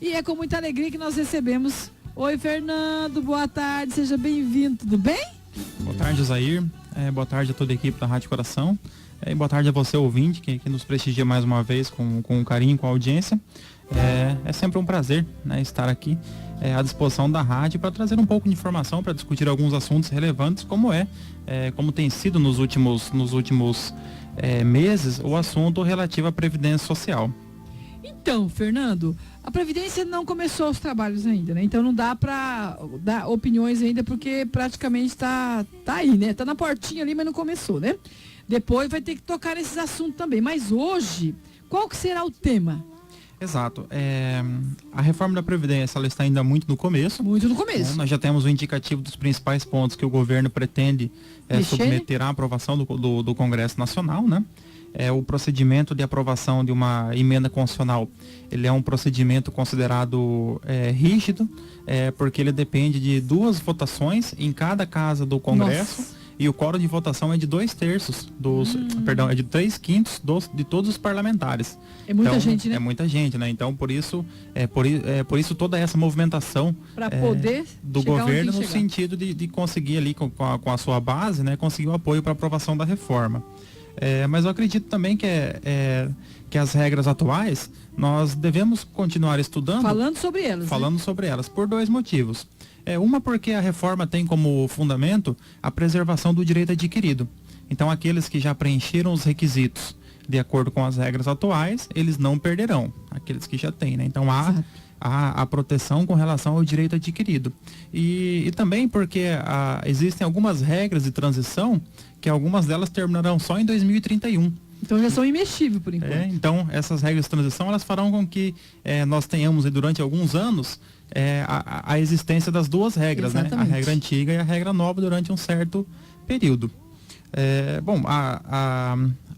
E é com muita alegria que nós recebemos. Oi, Fernando, boa tarde, seja bem-vindo, tudo bem? Boa tarde, Zair. Boa tarde a toda a equipe da Rádio Coração. E boa tarde a você, ouvinte, que nos prestigia mais uma vez com carinho, com a audiência. É sempre um prazer, né, estar aqui à disposição da rádio para trazer um pouco de informação, para discutir alguns assuntos relevantes, como tem sido nos últimos meses o assunto relativo à Previdência Social. Então, Fernando, a Previdência não começou os trabalhos ainda, né? Então não dá para dar opiniões ainda, porque praticamente tá aí, né? Tá na portinha ali, mas não começou, né? Depois vai ter que tocar nesses assuntos também. Mas hoje, qual que será o tema? Exato. A reforma da Previdência, ela está ainda muito no começo. Muito no começo. Nós já temos o indicativo dos principais pontos que o governo pretende submeter à aprovação do Congresso Nacional, né? O procedimento de aprovação de uma emenda constitucional, ele é um procedimento considerado rígido, porque ele depende de 2 votações em cada casa do Congresso. Nossa. E o quórum de votação é de 2/3 é de 3/5 de todos os parlamentares. É muita gente, né? É muita gente, né? Então, por isso toda essa movimentação para poder do governo no sentido de conseguir ali com a sua base, né, conseguir o apoio para a aprovação da reforma. Mas eu acredito também que as regras atuais, nós devemos continuar estudando. Falando sobre elas. Por 2 motivos. Uma, porque a reforma tem como fundamento a preservação do direito adquirido. Então, aqueles que já preencheram os requisitos de acordo com as regras atuais, eles não perderão. Aqueles que já têm, né? Então, há a proteção com relação ao direito adquirido. E também porque existem algumas regras de transição, que algumas delas terminarão só em 2031. Então já são imexíveis por enquanto. Então essas regras de transição, elas farão com que nós tenhamos durante alguns anos a existência das 2 regras, né? A regra antiga e a regra nova durante um certo período.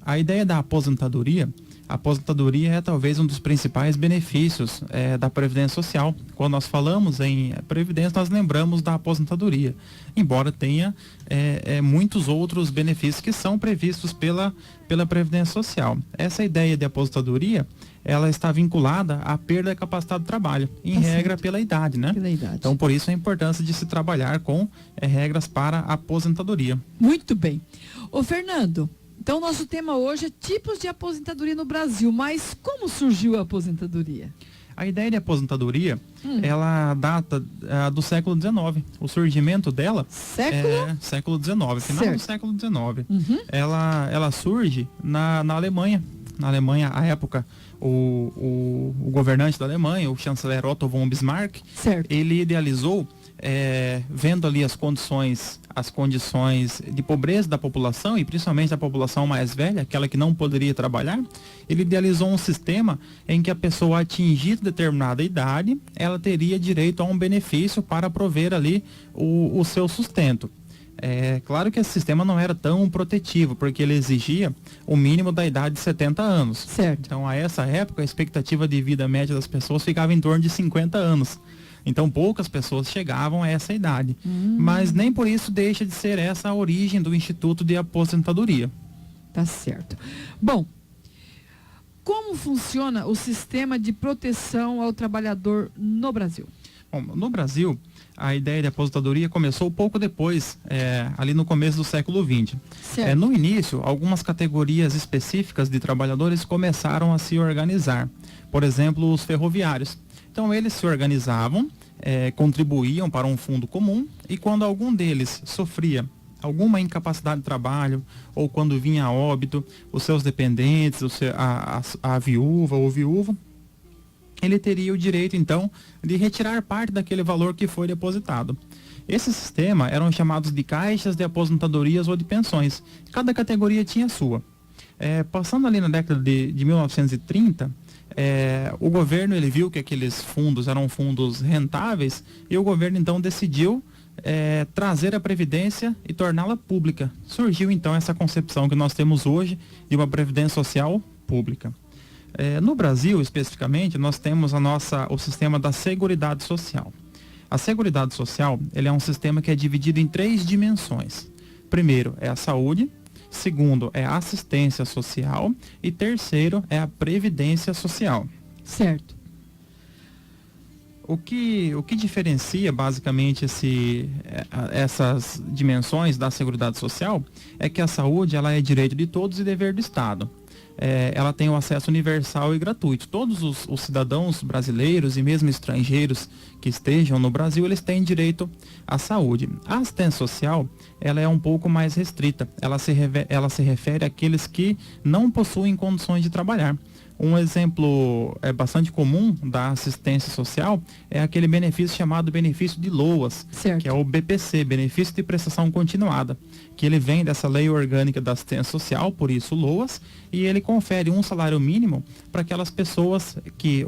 A ideia da aposentadoria, a aposentadoria é talvez um dos principais benefícios da Previdência Social. Quando nós falamos em Previdência, nós lembramos da aposentadoria, embora tenha muitos outros benefícios que são previstos pela Previdência Social. Essa ideia de aposentadoria, ela está vinculada à perda da capacidade de trabalho, em regra pela idade, né? Pela idade. Então, por isso a importância de se trabalhar com regras para a aposentadoria. Muito bem. Ô, Fernando, então nosso tema hoje é tipos de aposentadoria no Brasil, mas como surgiu a aposentadoria? A ideia de aposentadoria, ela data do século XIX. O surgimento dela século XIX, final do século XIX. Ela surge na Alemanha. Na Alemanha, à época, o governante da Alemanha, o chanceler Otto von Bismarck, ele idealizou, vendo ali as condições de pobreza da população, e principalmente da população mais velha, aquela que não poderia trabalhar, ele idealizou um sistema em que a pessoa atingida determinada idade, ela teria direito a um benefício para prover ali o seu sustento. Claro que esse sistema não era tão protetivo, porque ele exigia o mínimo da idade de 70 anos. Certo. Então, a essa época, a expectativa de vida média das pessoas ficava em torno de 50 anos. Então, poucas pessoas chegavam a essa idade. Mas nem por isso deixa de ser essa a origem do Instituto de Aposentadoria. Tá certo. Bom, como funciona o sistema de proteção ao trabalhador no Brasil? Bom, no Brasil, a ideia de aposentadoria começou pouco depois, ali no começo do século XX. No início, algumas categorias específicas de trabalhadores começaram a se organizar. Por exemplo, os ferroviários. Então, eles se organizavam, contribuíam para um fundo comum, e quando algum deles sofria alguma incapacidade de trabalho, ou quando vinha a óbito, os seus dependentes, a viúva ou viúvo, ele teria o direito, então, de retirar parte daquele valor que foi depositado. Esse sistema eram chamados de caixas de aposentadorias ou de pensões. Cada categoria tinha a sua. Passando ali na década de 1930, o governo ele viu que aqueles fundos eram fundos rentáveis, e o governo, então, decidiu trazer a Previdência e torná-la pública. Surgiu, então, essa concepção que nós temos hoje de uma Previdência Social pública. No Brasil, especificamente, nós temos o sistema da Seguridade Social. A Seguridade Social, ele é um sistema que é dividido em 3 dimensões. Primeiro é a saúde, segundo é a assistência social e terceiro é a previdência social. Certo. O que diferencia basicamente essas dimensões da Seguridade Social é que a saúde ela é direito de todos e dever do Estado. Ela tem o acesso universal e gratuito. Todos os cidadãos brasileiros e mesmo estrangeiros que estejam no Brasil, eles têm direito à saúde. A assistência social, ela é um pouco mais restrita. Ela se refere àqueles que não possuem condições de trabalhar. Um exemplo bastante comum da assistência social é aquele benefício chamado benefício de LOAS, certo, que é o BPC, Benefício de Prestação Continuada, que ele vem dessa Lei Orgânica da Assistência Social, por isso LOAS, e ele confere um salário mínimo para aquelas pessoas que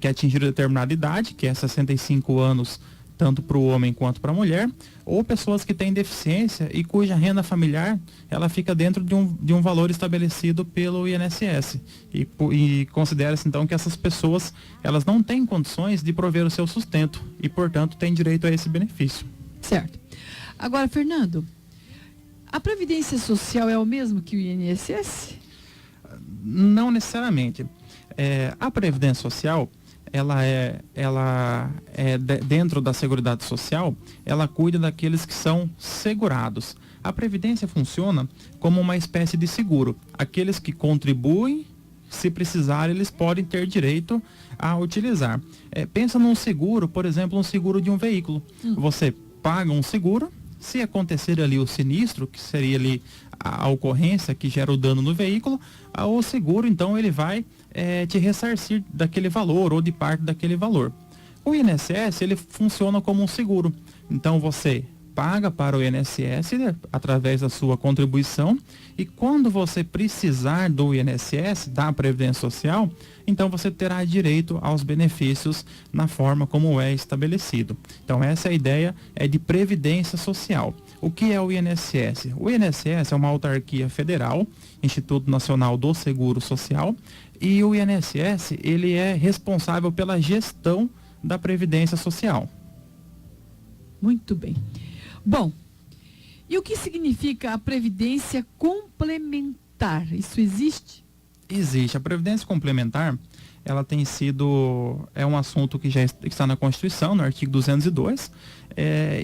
atingiram determinada idade, que é 65 anos, tanto para o homem quanto para a mulher, ou pessoas que têm deficiência e cuja renda familiar ela fica dentro de um valor estabelecido pelo INSS. E considera-se então que essas pessoas elas não têm condições de prover o seu sustento e, portanto, têm direito a esse benefício. Certo. Agora, Fernando, a Previdência Social é o mesmo que o INSS? Não necessariamente. A Previdência Social ela é dentro da Seguridade Social, ela cuida daqueles que são segurados. A Previdência funciona como uma espécie de seguro. Aqueles que contribuem, se precisar, eles podem ter direito a utilizar. Pensa num seguro, por exemplo, um seguro de um veículo. Você paga um seguro, se acontecer ali o sinistro, que seria ali a ocorrência que gera o dano no veículo, o seguro, então, ele vai te ressarcir daquele valor ou de parte daquele valor. O INSS, ele funciona como um seguro. Então, você paga para o INSS através da sua contribuição e quando você precisar do INSS, da Previdência Social, então você terá direito aos benefícios na forma como é estabelecido. Então, essa é a ideia de Previdência Social. O que é o INSS? O INSS é uma autarquia federal, Instituto Nacional do Seguro Social, e o INSS, ele é responsável pela gestão da Previdência Social. Muito bem. Bom, e o que significa a Previdência Complementar? Isso existe? Existe. A Previdência Complementar, ela tem sido, um assunto que já está na Constituição, no artigo 202,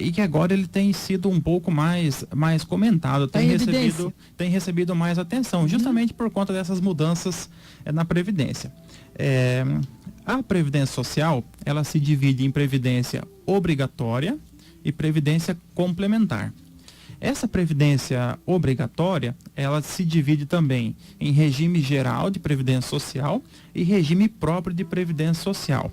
e que agora ele tem sido um pouco mais comentado, tem recebido mais atenção, justamente por conta dessas mudanças na Previdência. A Previdência Social, ela se divide em Previdência Obrigatória e Previdência Complementar. Essa previdência obrigatória, ela se divide também em regime geral de previdência social e regime próprio de previdência social.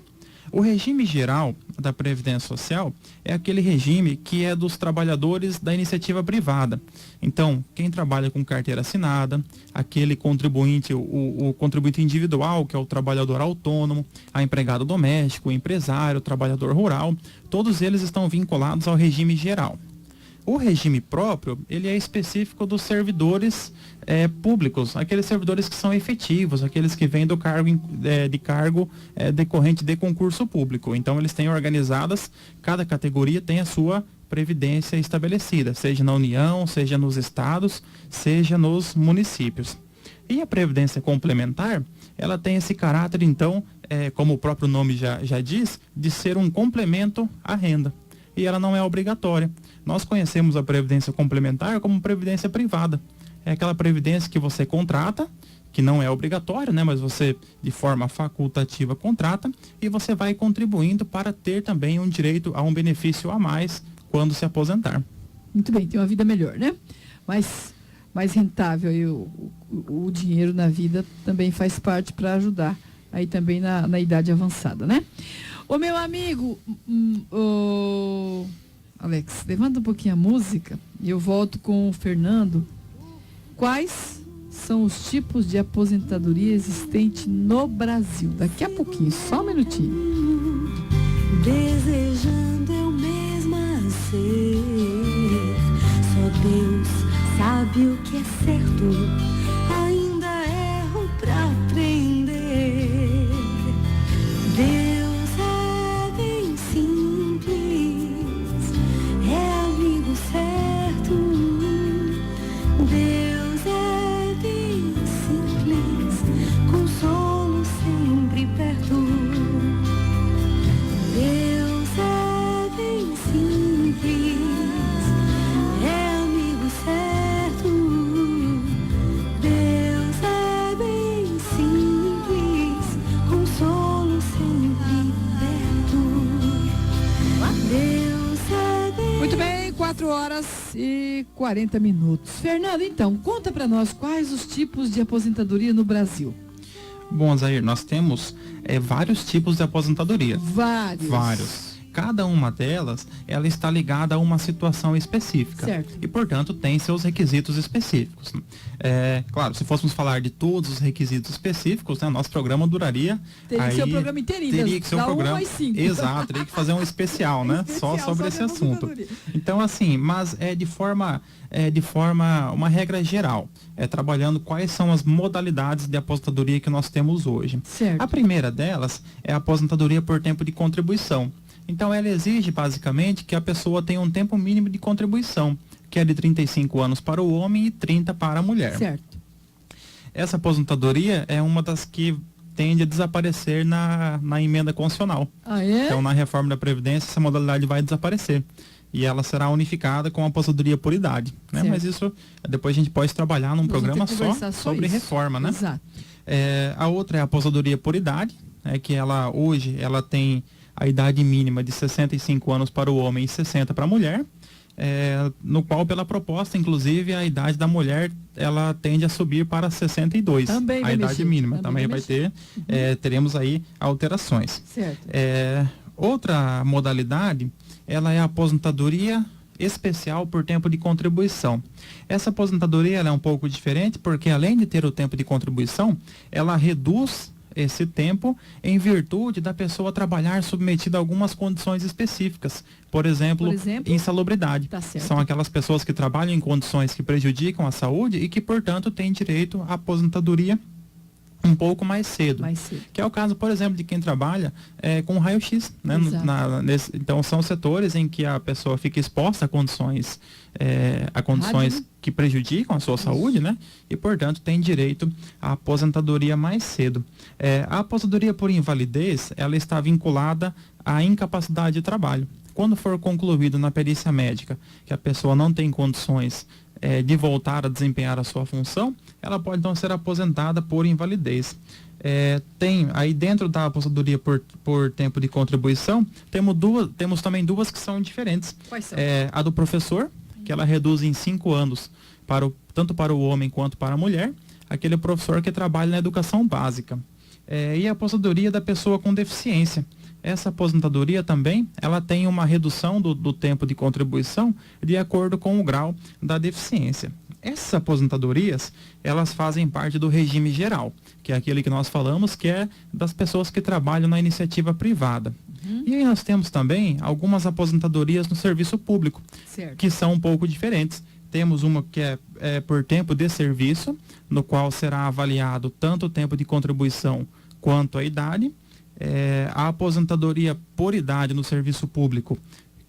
O regime geral da previdência social é aquele regime que é dos trabalhadores da iniciativa privada. Então, quem trabalha com carteira assinada, aquele contribuinte, o contribuinte individual, que é o trabalhador autônomo, a empregado doméstico, o empresário, o trabalhador rural, todos eles estão vinculados ao regime geral. O regime próprio, ele é específico dos servidores públicos, aqueles servidores que são efetivos, aqueles que vêm do cargo decorrente de concurso público. Então, eles têm organizadas, cada categoria tem a sua previdência estabelecida, seja na União, seja nos estados, seja nos municípios. E a previdência complementar, ela tem esse caráter, então, como o próprio nome já diz, de ser um complemento à renda. E ela não é obrigatória. Nós conhecemos a previdência complementar como previdência privada. É aquela previdência que você contrata, que não é obrigatória, né? Mas você, de forma facultativa, contrata e você vai contribuindo para ter também um direito a um benefício a mais quando se aposentar. Muito bem, tem uma vida melhor, né? Mais rentável. E o dinheiro na vida também faz parte para ajudar aí também na idade avançada, né? Ô meu amigo, Alex, levanta um pouquinho a música e eu volto com o Fernando. Quais são os tipos de aposentadoria existente no Brasil? Daqui a pouquinho, só um minutinho. Desejando eu mesma ser, só Deus sabe o que é certo, ainda erro pra aprender. Deus é bem simples, é amigo certo. Deus é bem simples, consolo sempre perto. 4 horas e 40 minutos. Fernando, então, conta para nós quais os tipos de aposentadoria no Brasil. Bom, Zair, nós temos vários tipos de aposentadoria. Vários. Cada uma delas, ela está ligada a uma situação específica. Certo. E, portanto, tem seus requisitos específicos. Claro, se fôssemos falar de todos os requisitos específicos, né, nosso programa duraria... Teria que ser um programa inteirinho. Teria que ser um programa... 1 às 5. Exato, teria que fazer um especial, né? Só sobre esse assunto. Então, assim, mas de forma uma regra geral, trabalhando quais são as modalidades de aposentadoria que nós temos hoje. Certo. A primeira delas é a aposentadoria por tempo de contribuição. Então, ela exige, basicamente, que a pessoa tenha um tempo mínimo de contribuição, que é de 35 anos para o homem e 30 para a mulher. Certo. Essa aposentadoria é uma das que tende a desaparecer na emenda constitucional. Ah, é? Então, na reforma da Previdência, essa modalidade vai desaparecer. E ela será unificada com a aposentadoria por idade. Né? Mas isso, depois a gente pode trabalhar num programa só sobre reforma, né? Exato. A outra é a aposentadoria por idade, que ela hoje ela tem a idade mínima de 65 anos para o homem e 60 para a mulher, no qual, pela proposta, inclusive, a idade da mulher ela tende a subir para 62. Também a idade mínima também vai ter, teremos aí alterações. Certo. Outra modalidade, ela é a aposentadoria especial por tempo de contribuição. Essa aposentadoria ela é um pouco diferente, porque além de ter o tempo de contribuição, ela reduz esse tempo em virtude da pessoa trabalhar submetida a algumas condições específicas. Por exemplo, insalubridade. Tá certo. São aquelas pessoas que trabalham em condições que prejudicam a saúde e que, portanto, têm direito à aposentadoria um pouco mais cedo. Que é o caso, por exemplo, de quem trabalha com raio-x. Né? Então, são setores em que a pessoa fica exposta a condições que prejudicam a sua saúde, né? E, portanto, tem direito à aposentadoria mais cedo. A aposentadoria por invalidez, ela está vinculada à incapacidade de trabalho. Quando for concluído na perícia médica que a pessoa não tem condições de voltar a desempenhar a sua função, ela pode então ser aposentada por invalidez. Tem aí dentro da aposentadoria por tempo de contribuição, temos também duas que são diferentes. Quais são? A do professor, que ela reduz em 5 anos tanto para o homem quanto para a mulher, aquele professor que trabalha na educação básica. E a aposentadoria da pessoa com deficiência. Essa aposentadoria também, ela tem uma redução do tempo de contribuição de acordo com o grau da deficiência. Essas aposentadorias, elas fazem parte do regime geral, que é aquele que nós falamos, que é das pessoas que trabalham na iniciativa privada. E aí nós temos também algumas aposentadorias no serviço público, que são um pouco diferentes. Temos uma que é por tempo de serviço, no qual será avaliado tanto o tempo de contribuição quanto a idade. A aposentadoria por idade no serviço público,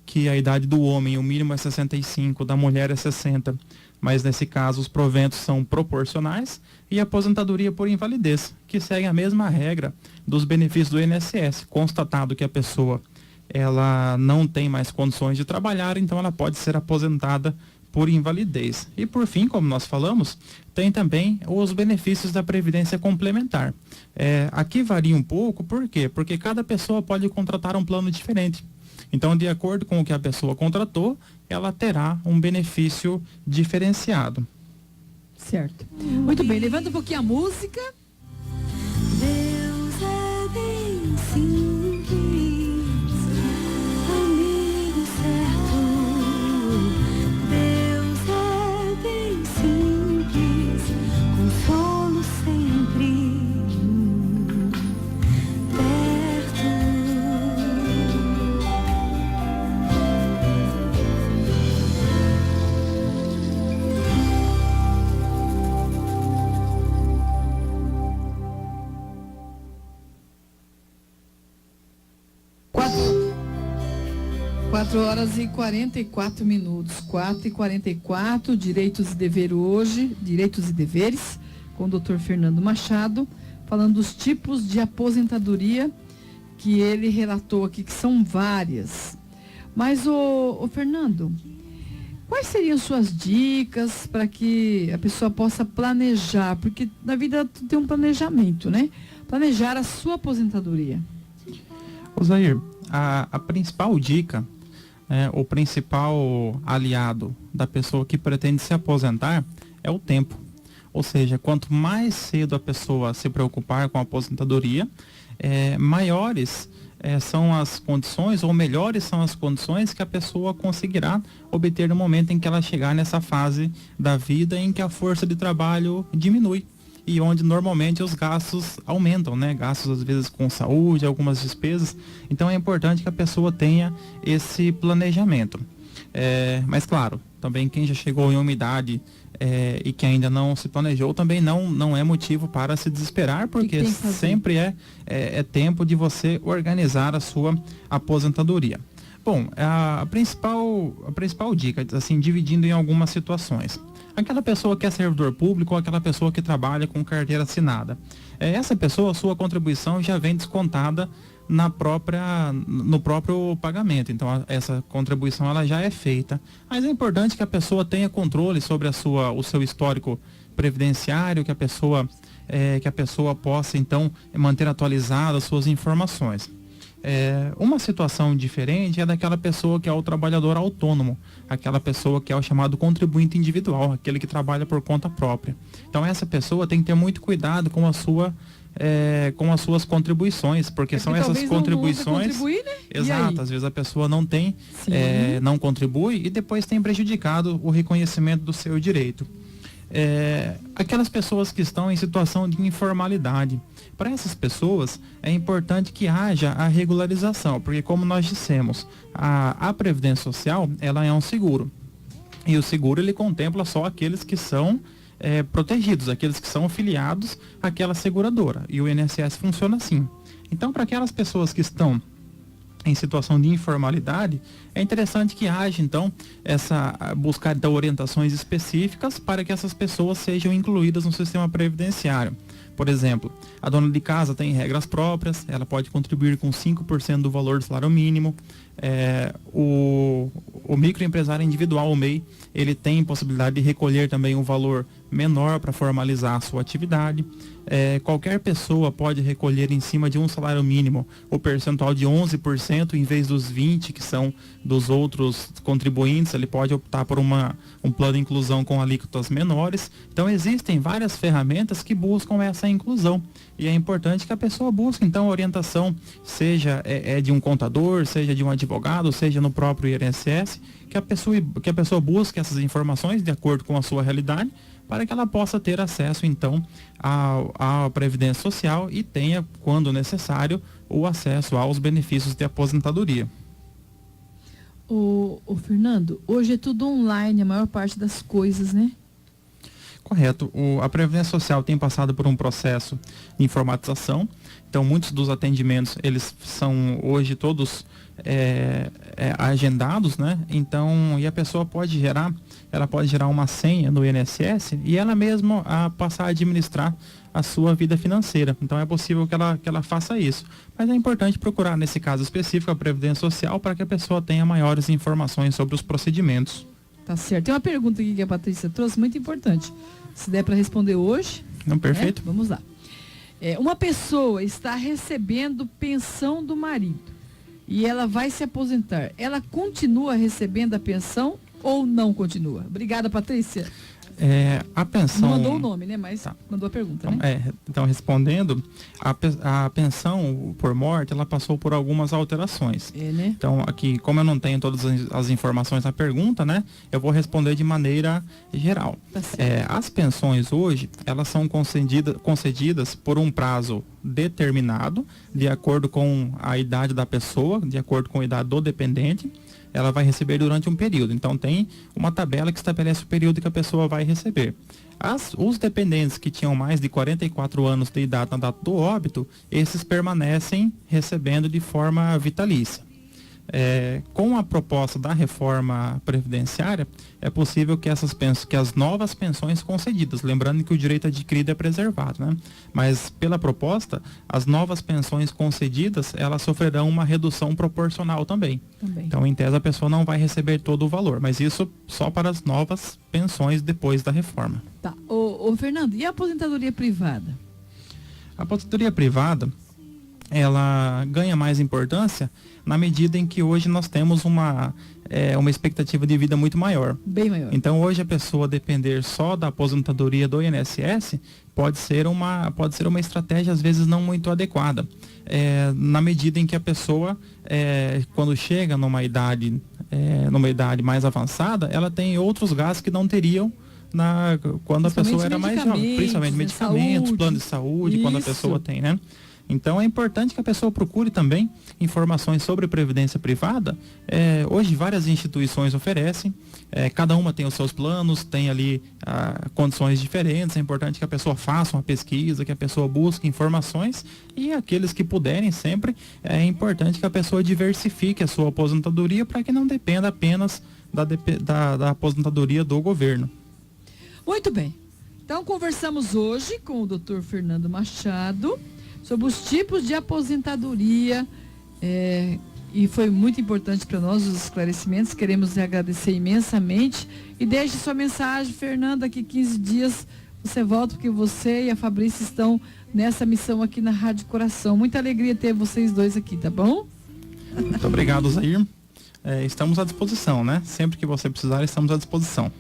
que a idade do homem, o mínimo é 65, da mulher é 60, mas nesse caso os proventos são proporcionais, e a aposentadoria por invalidez, que segue a mesma regra dos benefícios do INSS, constatado que a pessoa ela não tem mais condições de trabalhar, então ela pode ser aposentada por invalidez. E por fim, como nós falamos, tem também os benefícios da Previdência Complementar. Aqui varia um pouco, por quê? Porque cada pessoa pode contratar um plano diferente. Então, de acordo com o que a pessoa contratou, ela terá um benefício diferenciado. Certo. Muito bem, levanta um pouquinho a música. Deus é bem simples, amigo certo. Deus é bem simples, consolo sempre perto. Quatro horas e 44 minutos. 4h44, direitos e deveres, com o Dr. Fernando Machado, falando dos tipos de aposentadoria que ele relatou aqui, que são várias. Mas, ô Fernando, quais seriam suas dicas para que a pessoa possa planejar? Porque na vida tem um planejamento, né? Planejar a sua aposentadoria. Ô Zair, a principal dica o principal aliado da pessoa que pretende se aposentar é o tempo. Ou seja, quanto mais cedo a pessoa se preocupar com a aposentadoria, maiores são as condições, ou melhores são as condições que a pessoa conseguirá obter no momento em que ela chegar nessa fase da vida em que a força de trabalho diminui e onde normalmente os gastos aumentam, né? Gastos às vezes com saúde, algumas despesas. Então é importante que a pessoa tenha esse planejamento. Mas claro, também quem já chegou em uma idade e que ainda não se planejou também não é motivo para se desesperar, porque sempre é tempo de você organizar a sua aposentadoria. Bom, a principal dica, assim, dividindo em algumas situações. Aquela pessoa que é servidor público ou aquela pessoa que trabalha com carteira assinada. Essa pessoa, sua contribuição já vem descontada no próprio pagamento. Então, essa contribuição ela já é feita. Mas é importante que a pessoa tenha controle sobre o seu histórico previdenciário, que a pessoa possa, então, manter atualizadas as suas informações. Uma situação diferente é daquela pessoa que é o trabalhador autônomo, aquela pessoa que é o chamado contribuinte individual, aquele que trabalha por conta própria. Então essa pessoa tem que ter muito cuidado com com as suas contribuições, porque são essas contribuições, né? Exato, às vezes a pessoa não tem, não contribui e depois tem prejudicado o reconhecimento do seu direito. Aquelas pessoas que estão em situação de informalidade. Para essas pessoas é importante que haja a regularização, porque como nós dissemos, a Previdência Social ela é um seguro. E o seguro ele contempla só aqueles que são protegidos, aqueles que são filiados àquela seguradora. E o INSS funciona assim. Então, para aquelas pessoas que estão em situação de informalidade, é interessante que haja, então, buscar então, orientações específicas para que essas pessoas sejam incluídas no sistema previdenciário. Por exemplo, a dona de casa tem regras próprias, ela pode contribuir com 5% do valor do salário mínimo. O microempresário individual, o MEI, ele tem possibilidade de recolher também um valor menor para formalizar a sua atividade. Qualquer pessoa pode recolher em cima de um salário mínimo o percentual de 11% em vez dos 20% que são dos outros contribuintes. Ele pode optar por um plano de inclusão com alíquotas menores. Então existem várias ferramentas que buscam essa inclusão. E é importante que a pessoa busque, então, orientação, seja de um contador, seja de um advogado, seja no próprio INSS, que a pessoa busque essas informações de acordo com a sua realidade, para que ela possa ter acesso, então, à Previdência Social e tenha, quando necessário, o acesso aos benefícios de aposentadoria. Ô Fernando, hoje é tudo online, a maior parte das coisas, né? Correto. A Previdência Social tem passado por um processo de informatização. Então, muitos dos atendimentos, eles são hoje todos agendados, né? Então, e a pessoa pode gerar uma senha no INSS e ela mesma passar a administrar a sua vida financeira. Então, é possível que ela faça isso. Mas é importante procurar, nesse caso específico, a Previdência Social para que a pessoa tenha maiores informações sobre os procedimentos. Tá certo. Tem uma pergunta aqui que a Patrícia trouxe, muito importante. Se der para responder hoje. Não, perfeito. Vamos lá. Uma pessoa está recebendo pensão do marido e ela vai se aposentar. Ela continua recebendo a pensão ou não continua? Obrigada, Patrícia. A pensão... Não mandou o nome, né? Mas mandou a pergunta, então, né? Então, respondendo, a pensão por morte, ela passou por algumas alterações. Né? Então, aqui, como eu não tenho todas as informações na pergunta, né? Eu vou responder de maneira geral. Tá certo. As pensões hoje, elas são concedidas por um prazo determinado, de acordo com a idade da pessoa, de acordo com a idade do dependente. Ela vai receber durante um período. Então, tem uma tabela que estabelece o período que a pessoa vai receber. Os dependentes que tinham mais de 44 anos de idade na data do óbito, esses permanecem recebendo de forma vitalícia. Com a proposta da reforma previdenciária, é possível que as novas pensões concedidas, lembrando que o direito adquirido é preservado, né? Mas pela proposta, as novas pensões concedidas, elas sofrerão uma redução proporcional também. Então, em tese, a pessoa não vai receber todo o valor, mas isso só para as novas pensões depois da reforma. Tá. Ô Fernando, e a aposentadoria privada? A aposentadoria privada, ela ganha mais importância na medida em que hoje nós temos uma expectativa de vida muito maior. Bem maior. Então hoje a pessoa depender só da aposentadoria do INSS pode ser uma estratégia às vezes não muito adequada. Na medida em que a pessoa, quando chega numa idade mais avançada, ela tem outros gastos que não teriam quando a pessoa era mais jovem, principalmente medicamentos, plano de saúde, quando a pessoa tem, né? Então é importante que a pessoa procure também informações sobre previdência privada. Hoje várias instituições oferecem, cada uma tem os seus planos, tem ali condições diferentes. É importante que a pessoa faça uma pesquisa, que a pessoa busque informações, e aqueles que puderem sempre, é importante que a pessoa diversifique a sua aposentadoria para que não dependa apenas da aposentadoria do governo. Muito bem. Então conversamos hoje com o Dr. Fernando Machado sobre os tipos de aposentadoria, e foi muito importante para nós os esclarecimentos. Queremos lhe agradecer imensamente e deixe sua mensagem, Fernando. Daqui 15 dias você volta, porque você e a Fabrícia estão nessa missão aqui na Rádio Coração. Muita alegria ter vocês dois aqui, tá bom? Muito obrigado, Zair. Estamos à disposição, né? Sempre que você precisar, estamos à disposição.